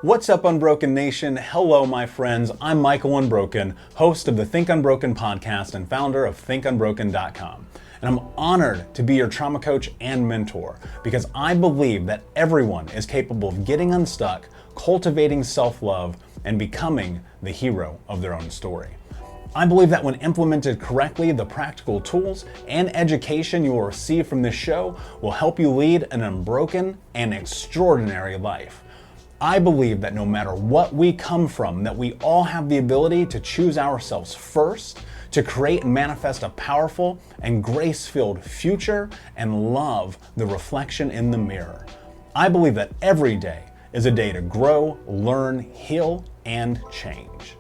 What's up, Unbroken Nation? Hello, my friends. I'm Michael Unbroken, host of the Think Unbroken podcast and founder of thinkunbroken.com. And I'm honored to be your trauma coach and mentor because I believe that everyone is capable of getting unstuck, cultivating self-love, and becoming the hero of their own story. I believe that when implemented correctly, the practical tools and education you will receive from this show will help you lead an unbroken and extraordinary life. I believe that no matter what we come from, that we all have the ability to choose ourselves first, to create and manifest a powerful and grace-filled future and love the reflection in the mirror. I believe that every day is a day to grow, learn, heal, and change.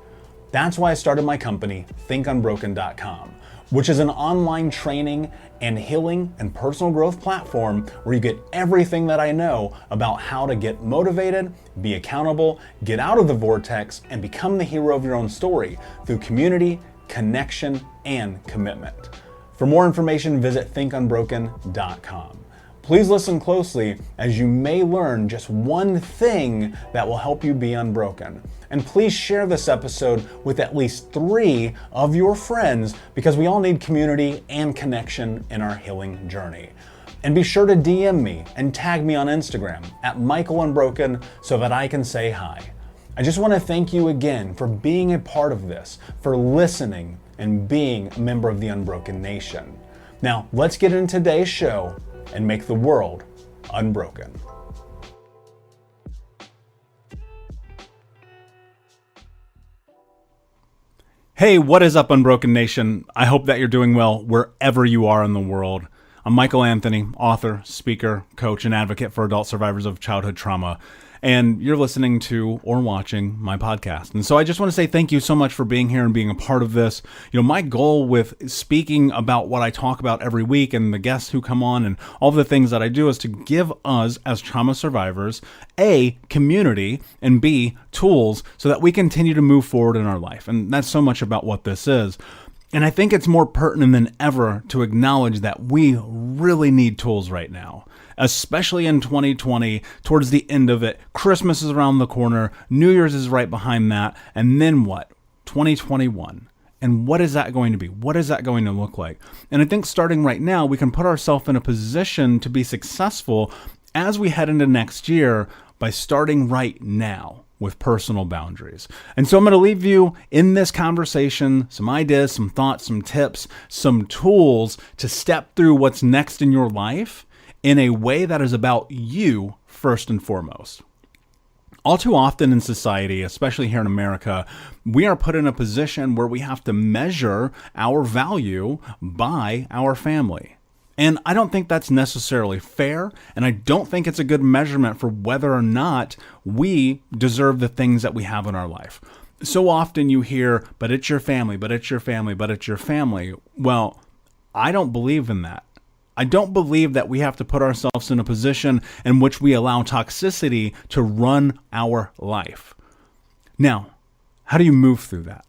That's why I started my company, thinkunbroken.com, which is an online training and healing and personal growth platform where you get everything that I know about how to get motivated, be accountable, get out of the vortex, and become the hero of your own story through community, connection, and commitment. For more information, visit thinkunbroken.com. Please listen closely as you may learn just one thing that will help you be unbroken. And please share this episode with at least 3 of your friends because we all need community and connection in our healing journey. And be sure to DM me and tag me on Instagram at MichaelUnbroken so that I can say hi. I just want to thank you again for being a part of this, for listening and being a member of the Unbroken Nation. Now, let's get into today's show and make the world unbroken. Hey, what is up, Unbroken Nation? I hope that you're doing well wherever you are in the world. I'm Michael Anthony, author, speaker, coach, and advocate for adult survivors of childhood trauma. And you're listening to or watching my podcast. And so I just want to say thank you so much for being here and being a part of this. You know, my goal with speaking about what I talk about every week and the guests who come on and all the things that I do is to give us as trauma survivors, A, community, and B, tools so that we continue to move forward in our life. And that's so much about what this is. And I think it's more pertinent than ever to acknowledge that we really need tools right now, especially in 2020, towards the end of it. Christmas is around the corner, New Year's is right behind that, and then what? 2021. And what is that going to be? What is that going to look like? And I think starting right now, we can put ourselves in a position to be successful as we head into next year by starting right now with personal boundaries. And so I'm going to leave you in this conversation some ideas, some thoughts, some tips, some tools to step through what's next in your life in a way that is about you first and foremost. All too often in society, especially here in America, we are put in a position where we have to measure our value by our family. And I don't think that's necessarily fair, and I don't think it's a good measurement for whether or not we deserve the things that we have in our life. So often you hear, but it's your family, but it's your family, but it's your family. Well, I don't believe in that. I don't believe that we have to put ourselves in a position in which we allow toxicity to run our life. Now, how do you move through that?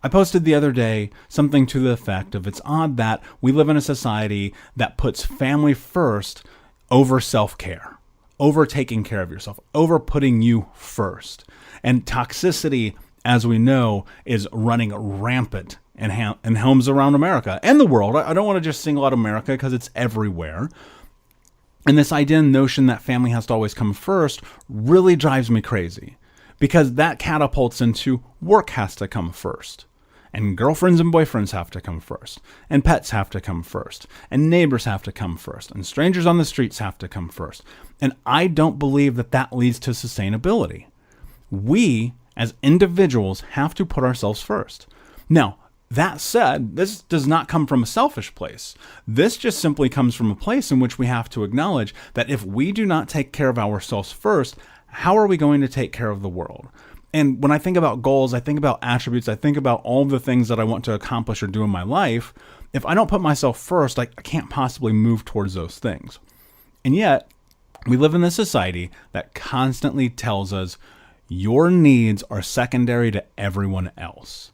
I posted the other day something to the effect of it's odd that we live in a society that puts family first over self-care, over taking care of yourself, over putting you first. And toxicity, as we know, is running rampant in homes around America and the world. I don't want to just single out America because it's everywhere. And this idea and notion that family has to always come first really drives me crazy because that catapults into work has to come first. And girlfriends and boyfriends have to come first. And pets have to come first. And neighbors have to come first. And strangers on the streets have to come first. And I don't believe that that leads to sustainability. We, as individuals, have to put ourselves first. Now, that said, this does not come from a selfish place. This just simply comes from a place in which we have to acknowledge that if we do not take care of ourselves first, how are we going to take care of the world? And when I think about goals, I think about attributes, I think about all the things that I want to accomplish or do in my life. If I don't put myself first, I can't possibly move towards those things. And yet, we live in a society that constantly tells us your needs are secondary to everyone else.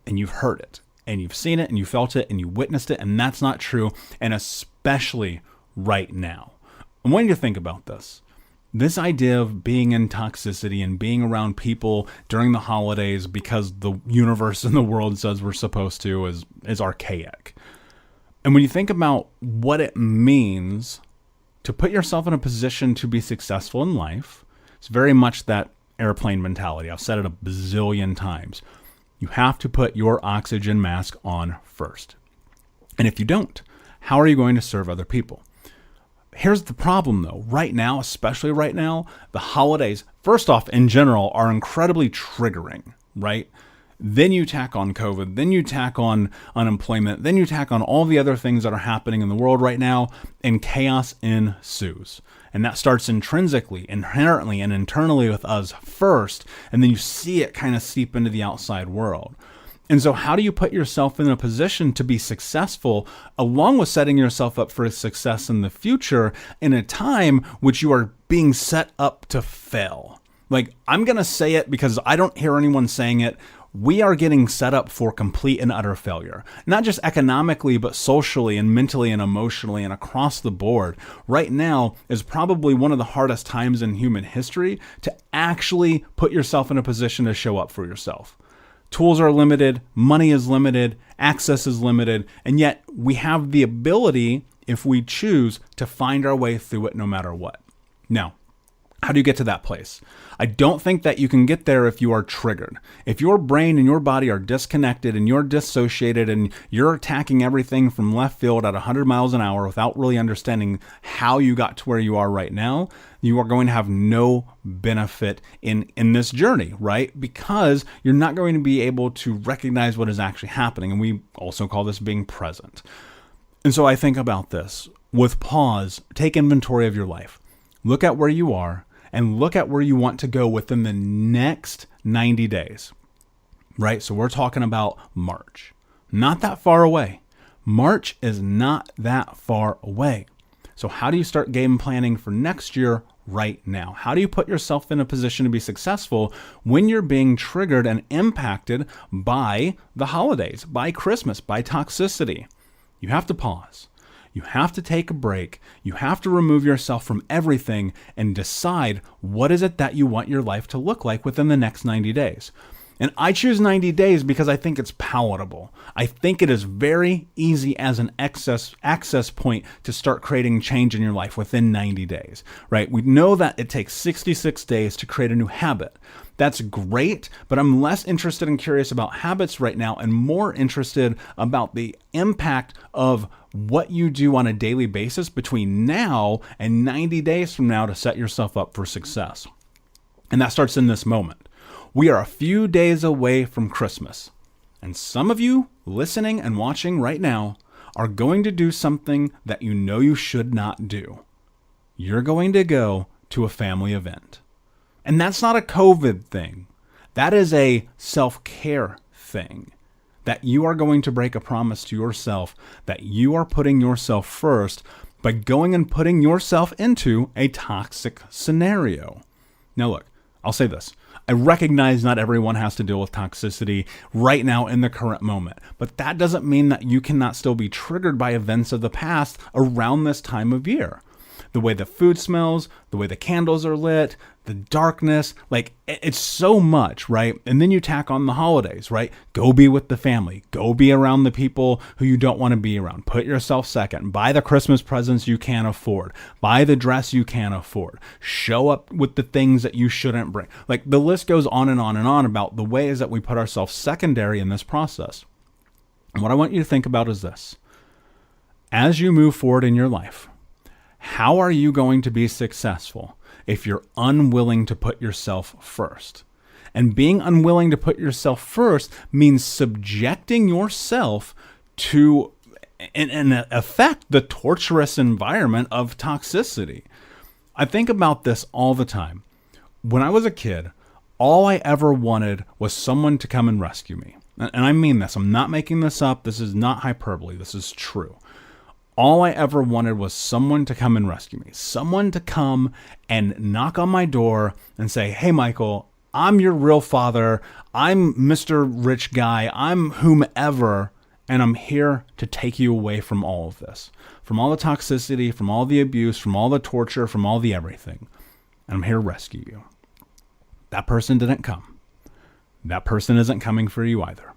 And you've heard it, and you've seen it, and you felt it, and you witnessed it, and that's not true, and especially right now. I want you to think about this. This idea of being in toxicity and being around people during the holidays because the universe and the world says we're supposed to is archaic. And when you think about what it means to put yourself in a position to be successful in life, it's very much that airplane mentality. I've said it a bazillion times. You have to put your oxygen mask on first. And if you don't, how are you going to serve other people? Here's the problem though. Right now, especially right now, the holidays, first off, in general, are incredibly triggering, right? Then you tack on COVID, then you tack on unemployment, then you tack on all the other things that are happening in the world right now, and chaos ensues. And that starts intrinsically, inherently, and internally with us first, and then you see it kind of seep into the outside world. And so how do you put yourself in a position to be successful, along with setting yourself up for success in the future in a time which you are being set up to fail? Like, I'm going to say it because I don't hear anyone saying it. We are getting set up for complete and utter failure, not just economically, but socially and mentally and emotionally and across the board. Right now is probably one of the hardest times in human history to actually put yourself in a position to show up for yourself. Tools are limited, money is limited, access is limited, and yet we have the ability, if we choose, to find our way through it no matter what. Now, how do you get to that place? I don't think that you can get there if you are triggered. If your brain and your body are disconnected and you're dissociated and you're attacking everything from left field at 100 miles an hour without really understanding how you got to where you are right now, you are going to have no benefit in this journey, right? Because you're not going to be able to recognize what is actually happening. And we also call this being present. And so I think about this. With pause, take inventory of your life. Look at where you are and look at where you want to go within the next 90 days, right? So we're talking about March. Not that far away. March is not that far away. So how do you start game planning for next year right now? How do you put yourself in a position to be successful when you're being triggered and impacted by the holidays, by Christmas, by toxicity? You have to pause. You have to take a break. You have to remove yourself from everything and decide what is it that you want your life to look like within the next 90 days. And I choose 90 days because I think it's palatable. I think it is very easy as an access point to start creating change in your life within 90 days, right? We know that it takes 66 days to create a new habit. That's great, but I'm less interested and curious about habits right now and more interested about the impact of what you do on a daily basis between now and 90 days from now to set yourself up for success. And that starts in this moment. We are a few days away from Christmas, and some of you listening and watching right now are going to do something that you know you should not do. You're going to go to a family event. And that's not a COVID thing. That is a self-care thing. That you are going to break a promise to yourself that you are putting yourself first by going and putting yourself into a toxic scenario. Now look, I'll say this. I recognize not everyone has to deal with toxicity right now in the current moment, but that doesn't mean that you cannot still be triggered by events of the past around this time of year. The way the food smells, the way the candles are lit, the darkness, like it's so much, right? And then you tack on the holidays, right? Go be with the family. Go be around the people who you don't want to be around. Put yourself second. Buy the Christmas presents you can't afford. Buy the dress you can't afford. Show up with the things that you shouldn't bring. Like the list goes on and on and on about the ways that we put ourselves secondary in this process. And what I want you to think about is this. As you move forward in your life, how are you going to be successful if you're unwilling to put yourself first? And being unwilling to put yourself first means subjecting yourself to, in effect, the torturous environment of toxicity. I think about this all the time. When I was a kid, all I ever wanted was someone to come and rescue me. And I mean this. I'm not making this up. This is not hyperbole. This is true. All I ever wanted was someone to come and rescue me. Someone to come and knock on my door and say, hey, Michael, I'm your real father. I'm Mr. Rich Guy. I'm whomever. And I'm here to take you away from all of this. From all the toxicity, from all the abuse, from all the torture, from all the everything. and I'm here to rescue you. That person didn't come. That person isn't coming for you either.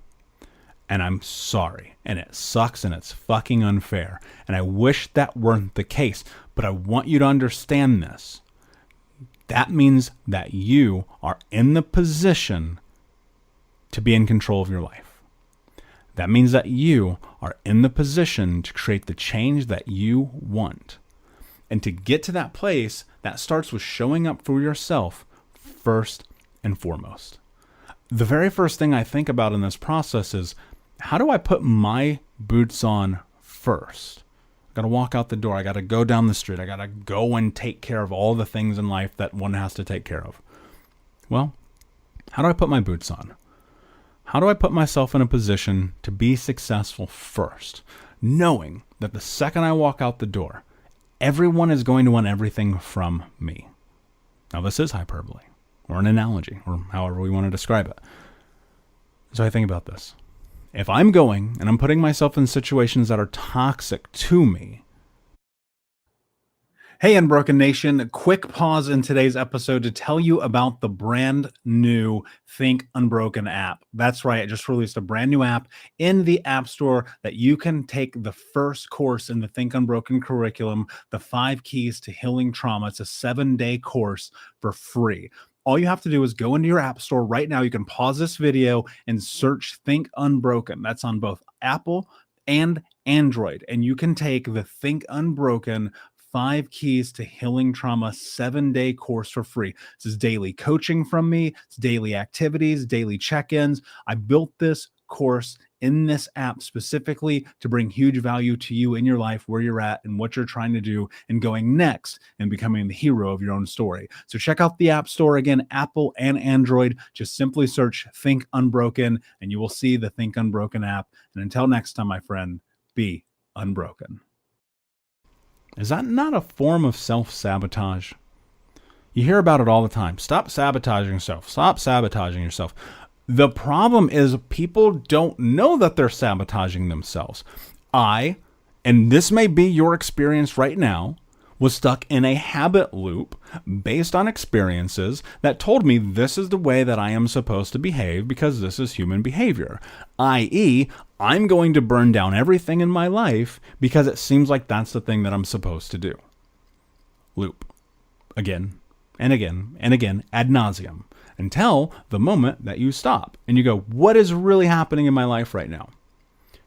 And I'm sorry. And it sucks and it's fucking unfair. And I wish that weren't the case. But I want you to understand this. That means that you are in the position to be in control of your life. That means that you are in the position to create the change that you want. And to get to that place, that starts with showing up for yourself first and foremost. The very first thing I think about in this process is, how do I put my boots on first? I got to walk out the door. I got to go down the street. I got to go and take care of all the things in life that one has to take care of. Well, how do I put my boots on? How do I put myself in a position to be successful first, knowing that the second I walk out the door, everyone is going to want everything from me? Now, this is hyperbole, or an analogy, or however we want to describe it. So I think about this. If I'm going and I'm putting myself in situations that are toxic to me. Hey, Unbroken Nation, a quick pause in today's episode to tell you about the brand new Think Unbroken app. That's right, I just released a brand new app in the App Store that you can take the first course in the Think Unbroken curriculum, the 5 Keys to Healing Trauma. It's a 7-day course for free. All you have to do is go into your App Store right now. You can pause this video and search Think Unbroken. That's on both Apple and Android. And you can take the Think Unbroken 5 Keys to Healing Trauma 7-day course for free. This is daily coaching from me. It's daily activities, daily check-ins. I built this course in this app specifically to bring huge value to you in your life, where you're at and what you're trying to do and going next and becoming the hero of your own story. So check out the App Store, again, Apple and Android. Just simply search Think Unbroken and you will see the Think Unbroken app. And until next time, my friend, be unbroken. Is that not a form of self-sabotage? You hear about it all the time. Stop sabotaging yourself. Stop sabotaging yourself. The problem is people don't know that they're sabotaging themselves. And this may be your experience right now, was stuck in a habit loop based on experiences that told me this is the way that I am supposed to behave because this is human behavior. i.e., I'm going to burn down everything in my life because it seems like that's the thing that I'm supposed to do. Loop. Again and again and again ad nauseum until the moment that you stop and you go, what is really happening in my life right now?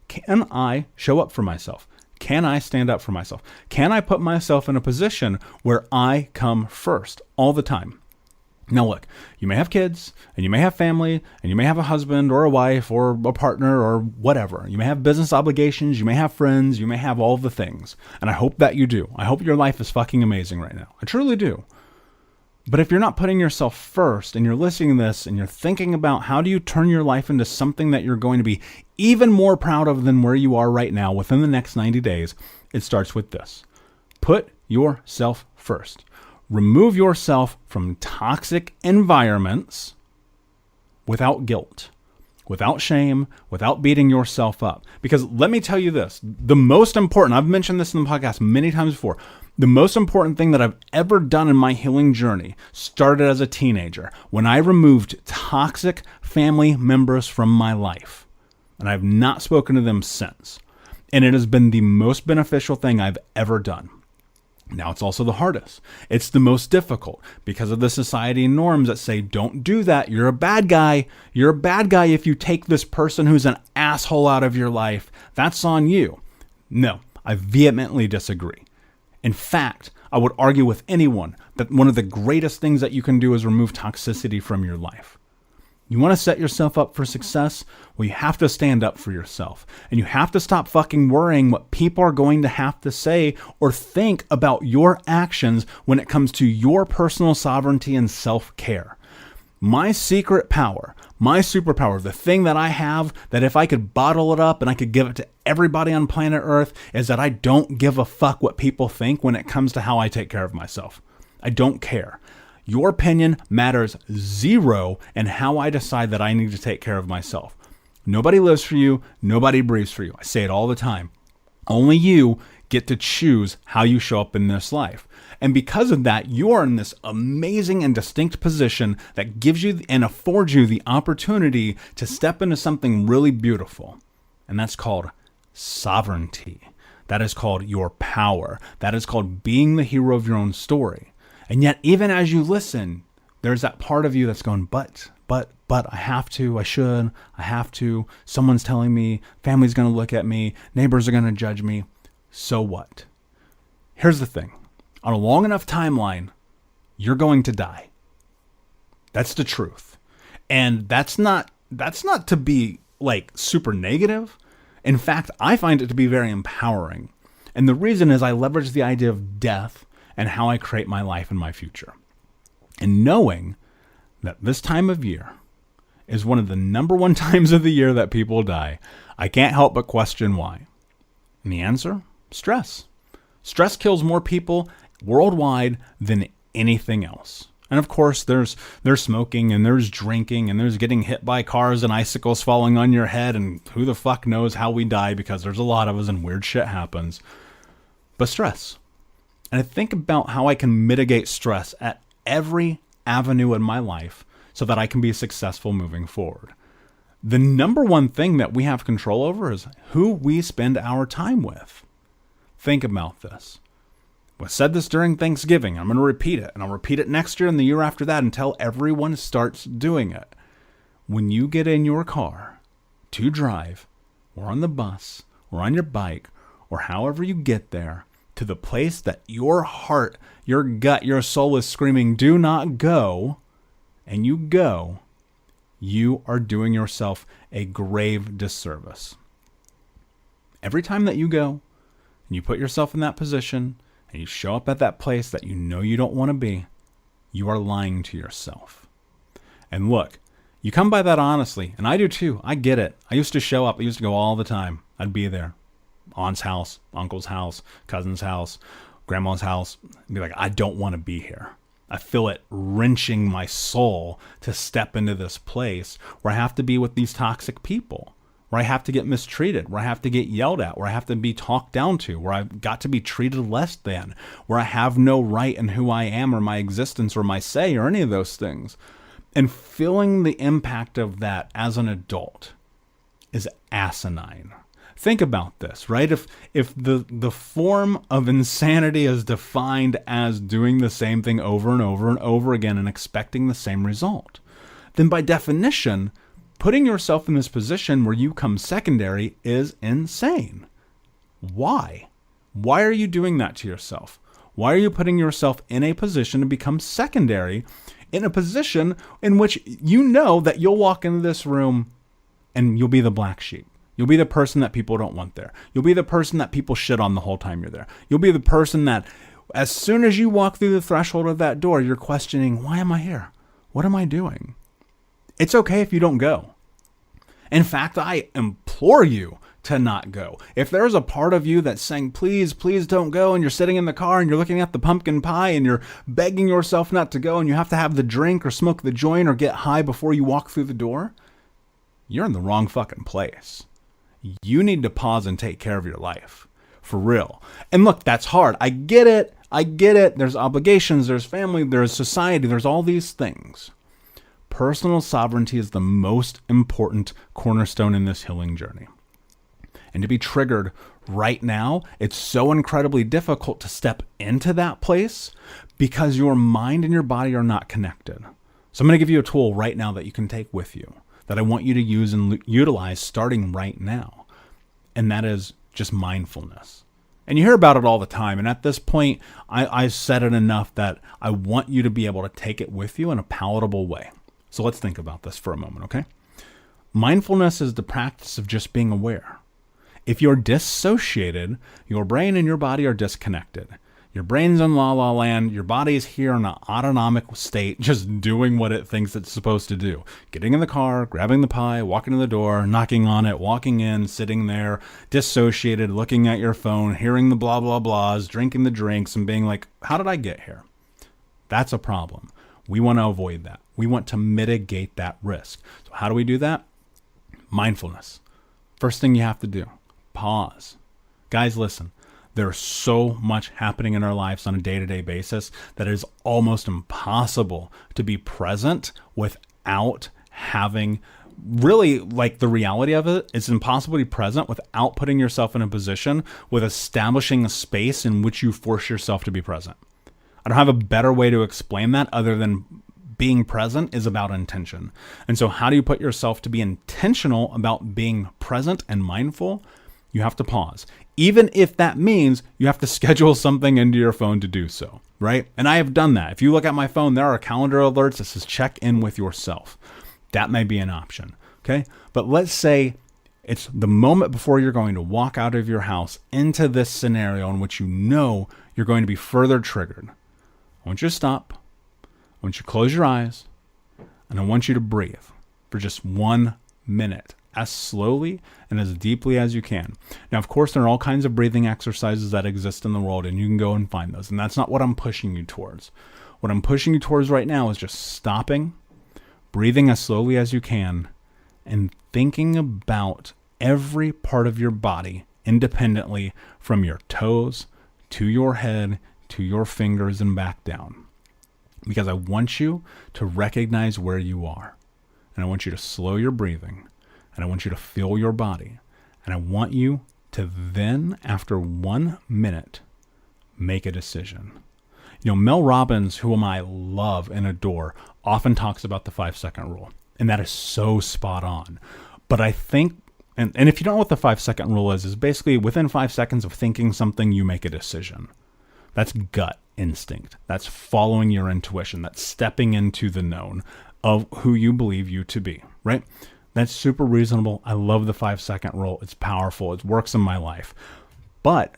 Can I show up for myself? Can I stand up for myself? Can I put myself in a position where I come first all the time? Now look, you may have kids and you may have family and you may have a husband or a wife or a partner or whatever. You may have business obligations, you may have friends, you may have all of the things. And I hope that you do. I hope your life is fucking amazing right now. I truly do. But if you're not putting yourself first and you're listening to this and you're thinking about how do you turn your life into something that you're going to be even more proud of than where you are right now within the next 90 days, it starts with this. Put yourself first. Remove yourself from toxic environments without guilt, without shame, without beating yourself up. Because let me tell you this, the most important, I've mentioned this in the podcast many times before, the most important thing that I've ever done in my healing journey started as a teenager when I removed toxic family members from my life. And I've not spoken to them since. And it has been the most beneficial thing I've ever done. Now, it's also the hardest. It's the most difficult because of the society norms that say, don't do that. You're a bad guy. You're a bad guy if you take this person who's an asshole out of your life. That's on you. No, I vehemently disagree. In fact, I would argue with anyone that one of the greatest things that you can do is remove toxicity from your life. You want to set yourself up for success? Well, you have to stand up for yourself. And you have to stop fucking worrying what people are going to have to say or think about your actions when it comes to your personal sovereignty and self-care. My secret power, my superpower, the thing that I have that if I could bottle it up and I could give it to everybody on planet Earth is that I don't give a fuck what people think when it comes to how I take care of myself. I don't care. Your opinion matters zero in how I decide that I need to take care of myself. Nobody lives for you. Nobody breathes for you. I say it all the time. Only you get to choose how you show up in this life. And because of that, you are in this amazing and distinct position that gives you and affords you the opportunity to step into something really beautiful. And that's called sovereignty. That is called your power. That is called being the hero of your own story. And yet, even as you listen, there's that part of you that's going, but, I have to, I should, I have to. Someone's telling me, family's going to look at me, neighbors are going to judge me. So what? Here's the thing. On a long enough timeline, you're going to die. That's the truth. And that's not to be like super negative. In fact, I find it to be very empowering. And the reason is I leverage the idea of death and how I create my life and my future. And knowing that this time of year is one of the number one times of the year that people die, I can't help but question why. And the answer? Stress. Stress kills more people worldwide than anything else. And of course, there's smoking and there's drinking and there's getting hit by cars and icicles falling on your head, and who the fuck knows how we die, because there's a lot of us and weird shit happens. But stress. And I think about how I can mitigate stress at every avenue in my life so that I can be successful moving forward. The number one thing that we have control over is who we spend our time with. Think about this. I said this during Thanksgiving. I'm going to repeat it, and I'll repeat it next year and the year after that until everyone starts doing it. When you get in your car to drive, or on the bus, or on your bike, or however you get there, to the place that your heart, your gut, your soul is screaming, do not go, and you go, you are doing yourself a grave disservice. Every time that you go, and you put yourself in that position, and you show up at that place that you know you don't want to be, you are lying to yourself. And look, you come by that honestly, and I do too. I get it. I used to show up. I used to go all the time. I'd be there. Aunt's house, uncle's house, cousin's house, grandma's house. I'd be like, I don't want to be here. I feel it wrenching my soul to step into this place where I have to be with these toxic people, where I have to get mistreated, where I have to get yelled at, where I have to be talked down to, where I've got to be treated less than, where I have no right in who I am or my existence or my say or any of those things. And feeling the impact of that as an adult is asinine. Think about this, right? If the form of insanity is defined as doing the same thing over and over and over again and expecting the same result, then by definition, putting yourself in this position where you come secondary is insane. Why? Why are you doing that to yourself? Why are you putting yourself in a position to become secondary, in a position in which you know that you'll walk into this room and you'll be the black sheep? You'll be the person that people don't want there. You'll be the person that people shit on the whole time you're there. You'll be the person that as soon as you walk through the threshold of that door, you're questioning, why am I here? What am I doing? It's okay if you don't go. In fact, I implore you to not go. If there's a part of you that's saying, please, please don't go, and you're sitting in the car and you're looking at the pumpkin pie and you're begging yourself not to go and you have to have the drink or smoke the joint or get high before you walk through the door, you're in the wrong fucking place. You need to pause and take care of your life. For real. And look, that's hard. I get it. There's obligations, there's family, there's society, there's all these things. Personal sovereignty is the most important cornerstone in this healing journey. And to be triggered right now, it's so incredibly difficult to step into that place because your mind and your body are not connected. So I'm going to give you a tool right now that you can take with you that I want you to use and utilize starting right now. And that is just mindfulness. And you hear about it all the time. And at this point, I've said it enough that I want you to be able to take it with you in a palatable way. So let's think about this for a moment, okay? Mindfulness is the practice of just being aware. If you're dissociated, your brain and your body are disconnected. Your brain's in la la land, your body is here in an autonomic state, just doing what it thinks it's supposed to do. Getting in the car, grabbing the pie, walking to the door, knocking on it, walking in, sitting there, dissociated, looking at your phone, hearing the blah, blah, blahs, drinking the drinks, and being like, how did I get here? That's a problem. We want to avoid that. We want to mitigate that risk. So how do we do that? Mindfulness. First thing you have to do, pause. Guys, listen. There's so much happening in our lives on a day-to-day basis that it is almost impossible to be present without having really, like, the reality of it, it's impossible to be present without putting yourself in a position with establishing a space in which you force yourself to be present. I don't have a better way to explain that other than being present is about intention. And so how do you put yourself to be intentional about being present and mindful? You have to pause. Even if that means you have to schedule something into your phone to do so, right? And I have done that. If you look at my phone, there are calendar alerts that says check in with yourself. That may be an option, okay? But let's say it's the moment before you're going to walk out of your house into this scenario in which you know you're going to be further triggered. I want you to stop. I want you to close your eyes, and I want you to breathe for just 1 minute, as slowly and as deeply as you can. Now, of course, there are all kinds of breathing exercises that exist in the world, and you can go and find those. And that's not what I'm pushing you towards. What I'm pushing you towards right now is just stopping, breathing as slowly as you can, and thinking about every part of your body independently, from your toes to your head to your fingers and back down. Because I want you to recognize where you are. And I want you to slow your breathing. And I want you to feel your body. And I want you to then, after 1 minute, make a decision. You know, Mel Robbins, whom I love and adore, often talks about the 5-second rule. And that is so spot on. But I think, and if you don't know what the 5-second rule is basically within 5 seconds of thinking something, you make a decision. That's gut instinct. That's following your intuition. That's stepping into the known of who you believe you to be, right? That's super reasonable. I love the 5-second rule. It's powerful. It works in my life. But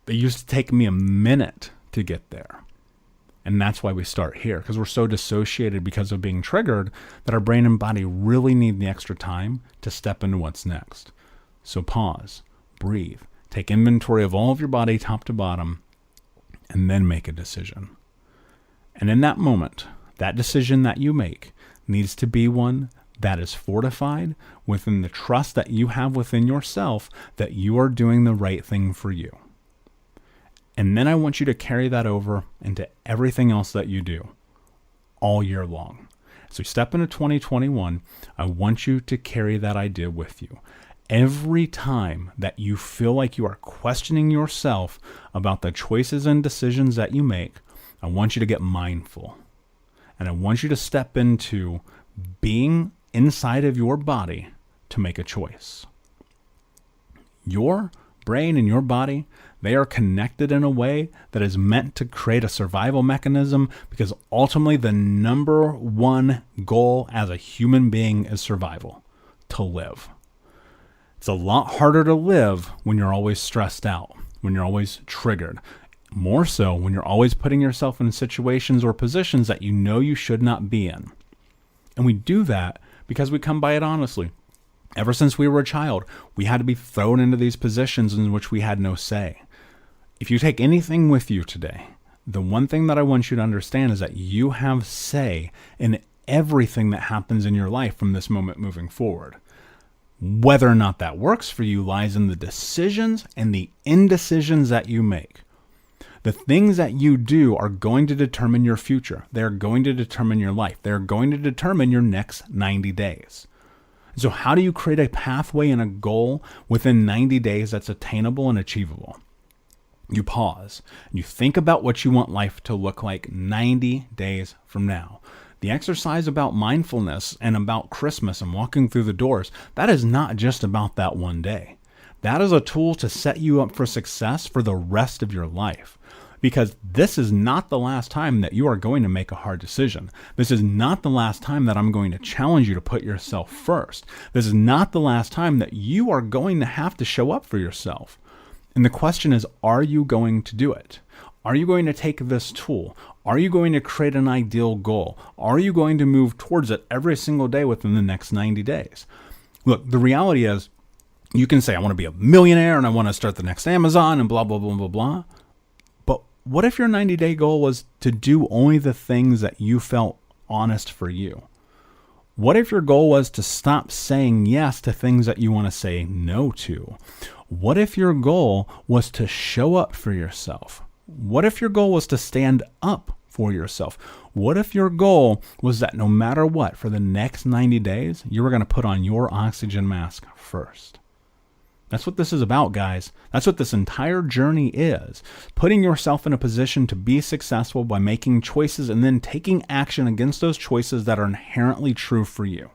it used to take me a minute to get there. And that's why we start here, because we're so dissociated because of being triggered that our brain and body really need the extra time to step into what's next. So pause, breathe, take inventory of all of your body top to bottom, and then make a decision. And in that moment, that decision that you make needs to be one that is fortified within the trust that you have within yourself that you are doing the right thing for you. And then I want you to carry that over into everything else that you do all year long. So step into 2021, I want you to carry that idea with you. Every time that you feel like you are questioning yourself about the choices and decisions that you make, I want you to get mindful. And I want you to step into being inside of your body to make a choice. Your brain and your body, they are connected in a way that is meant to create a survival mechanism, because ultimately the number one goal as a human being is survival, to live. It's a lot harder to live when you're always stressed out, when you're always triggered. More so when you're always putting yourself in situations or positions that you know you should not be in. And we do that because we come by it honestly. Ever since we were a child, we had to be thrown into these positions in which we had no say. If you take anything with you today, the one thing that I want you to understand is that you have say in everything that happens in your life from this moment moving forward. Whether or not that works for you lies in the decisions and the indecisions that you make. The things that you do are going to determine your future. They're going to determine your life. They're going to determine your next 90 days. So how do you create a pathway and a goal within 90 days that's attainable and achievable? You pause and you think about what you want life to look like 90 days from now. The exercise about mindfulness and about Christmas and walking through the doors, that is not just about that one day. That is a tool to set you up for success for the rest of your life. Because this is not the last time that you are going to make a hard decision. This is not the last time that I'm going to challenge you to put yourself first. This is not the last time that you are going to have to show up for yourself. And the question is, are you going to do it? Are you going to take this tool? Are you going to create an ideal goal? Are you going to move towards it every single day within the next 90 days? Look, the reality is, you can say, I want to be a millionaire and I want to start the next Amazon and blah, blah, blah, blah, blah. But what if your 90-day goal was to do only the things that you felt honest for you? What if your goal was to stop saying yes to things that you want to say no to? What if your goal was to show up for yourself? What if your goal was to stand up for yourself? What if your goal was that no matter what, for the next 90 days, you were going to put on your oxygen mask first? That's what this is about, guys. That's what this entire journey is. Putting yourself in a position to be successful by making choices and then taking action against those choices that are inherently true for you.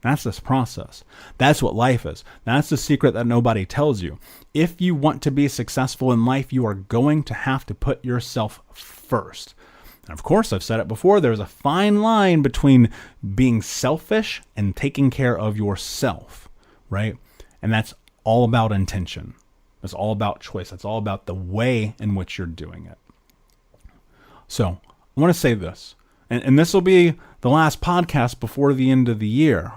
That's this process. That's what life is. That's the secret that nobody tells you. If you want to be successful in life, you are going to have to put yourself first. And of course, I've said it before, there's a fine line between being selfish and taking care of yourself, right? And that's all about intention. It's all about choice. It's all about the way in which you're doing it. So I want to say this, and this will be the last podcast before the end of the year.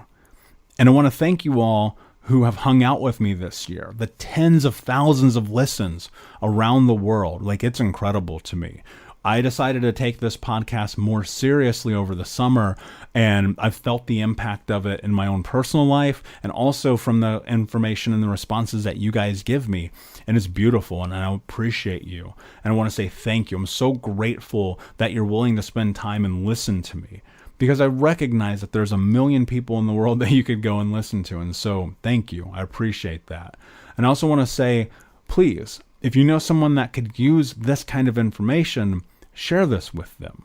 And I want to thank you all who have hung out with me this year, the tens of thousands of listens around the world. Like, it's incredible to me. I decided to take this podcast more seriously over the summer, and I've felt the impact of it in my own personal life and also from the information and the responses that you guys give me. And it's beautiful, and I appreciate you. And I want to say thank you. I'm so grateful that you're willing to spend time and listen to me, because I recognize that there's a million people in the world that you could go and listen to. And so thank you. I appreciate that. And I also want to say, please, if you know someone that could use this kind of information, share this with them.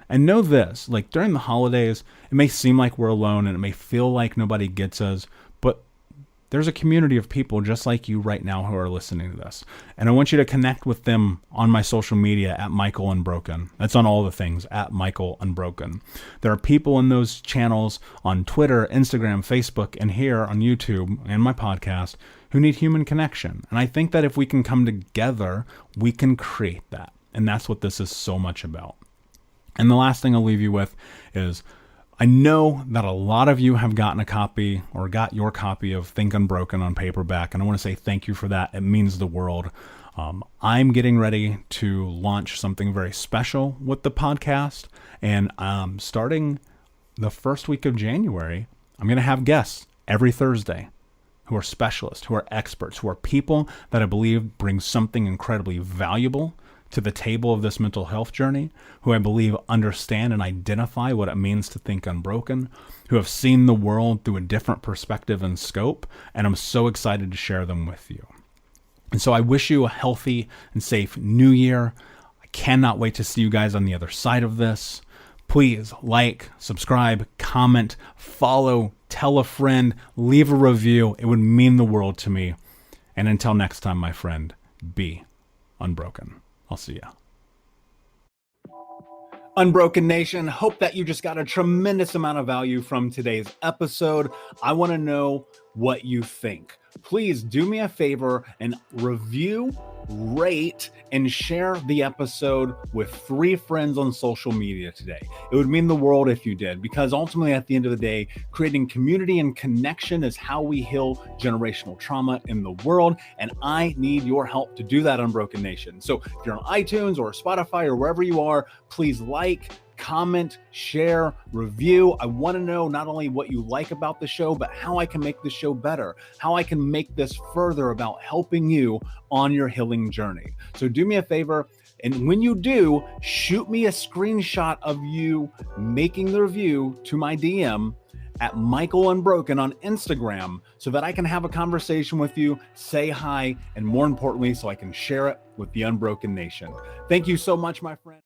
And know this, like, during the holidays, it may seem like we're alone and it may feel like nobody gets us, but there's a community of people just like you right now who are listening to this. And I want you to connect with them on my social media at Michael Unbroken. That's on all the things, at Michael Unbroken. There are people in those channels on Twitter, Instagram, Facebook, and here on YouTube and my podcast who need human connection. And I think that if we can come together, we can create that. And that's what this is so much about. And the last thing I'll leave you with is, I know that a lot of you have gotten a copy or got your copy of Think Unbroken on paperback, and I want to say thank you for that. It means the world. I'm getting ready to launch something very special with the podcast, and starting the first week of January, I'm going to have guests every Thursday who are specialists, who are experts, who are people that I believe bring something incredibly valuable to the table of this mental health journey, who I believe understand and identify what it means to think unbroken, who have seen the world through a different perspective and scope, and I'm so excited to share them with you. And so I wish you a healthy and safe new year. I cannot wait to see you guys on the other side of this. Please like, subscribe, comment, follow, tell a friend, leave a review. It would mean the world to me. And until next time, my friend, be unbroken. I'll see ya. Unbroken Nation, hope that you just got a tremendous amount of value from today's episode. I want to know what you think. Please do me a favor and review, rate, and share the episode with 3 friends on social media today. It would mean the world if you did, because ultimately at the end of the day, creating community and connection is how we heal generational trauma in the world. And I need your help to do that, Unbroken Nation. So if you're on iTunes or Spotify or wherever you are, please like, comment, share, review. I want to know not only what you like about the show, but how I can make the show better, how I can make this further about helping you on your healing journey. So do me a favor, and when you do, shoot me a screenshot of you making the review to my DM at Michael Unbroken on Instagram, so that I can have a conversation with you, say hi, and more importantly, so I can share it with the Unbroken Nation. Thank you so much, my friend.